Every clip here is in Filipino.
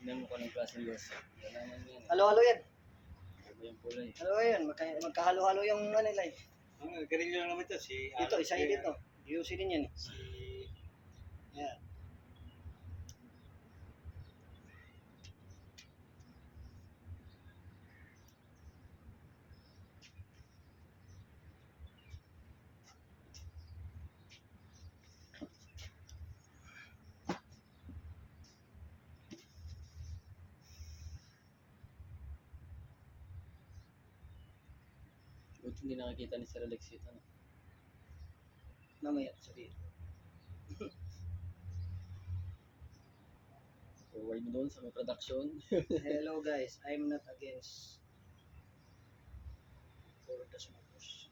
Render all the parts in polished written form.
Tignan mo kung anong klaseng loss. Wala naman yan. Halo-halo yan. Iba yung kulay. Halo yan. Magkahalo-halo yung ano nila eh. Galing lang naman ito. Dito, isa yun dito. UC din yan eh. Yan. Buti hindi nakikita ni Sir Alex ito. No? Mamaya, sabihin. Forward mo doon sa may production. Hello guys, I'm not against for the smokers.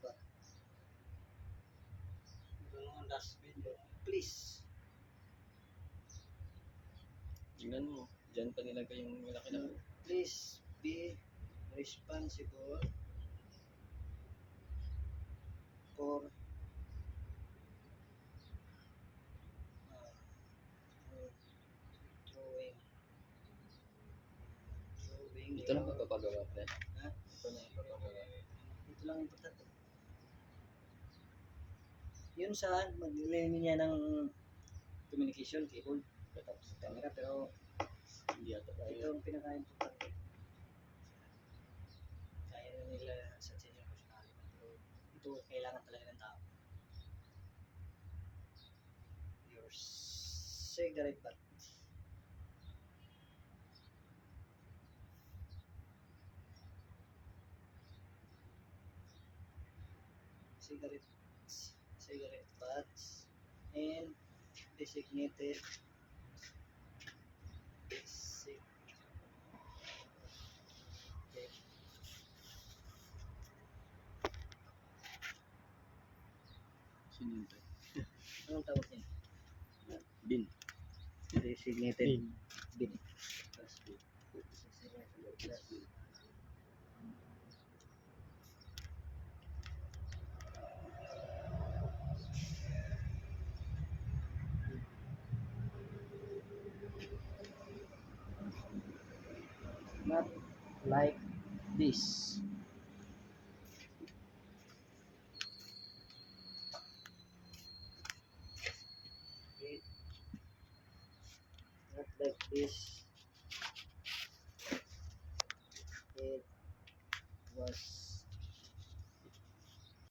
But, please. Tingnan mo. Diyan pa nilagay yung malaki na. Please be responsible for throwing Ito lang papagawa, pre. Ha? Ito lang papagawa. Ito lang importante. Yun saan, maglilin niya ng communication cable Tapos sa camera, pero hindi ata ito tayo. ang pinaka-importante. Kaya na nila sa senior personality, pero ito kailangan talaga ng tao. Your cigarette butt. Cigarette butts and designated Sino yun, pre? anong tawag niya? Bin. Designated bin. Not like this. Okay. Not like this.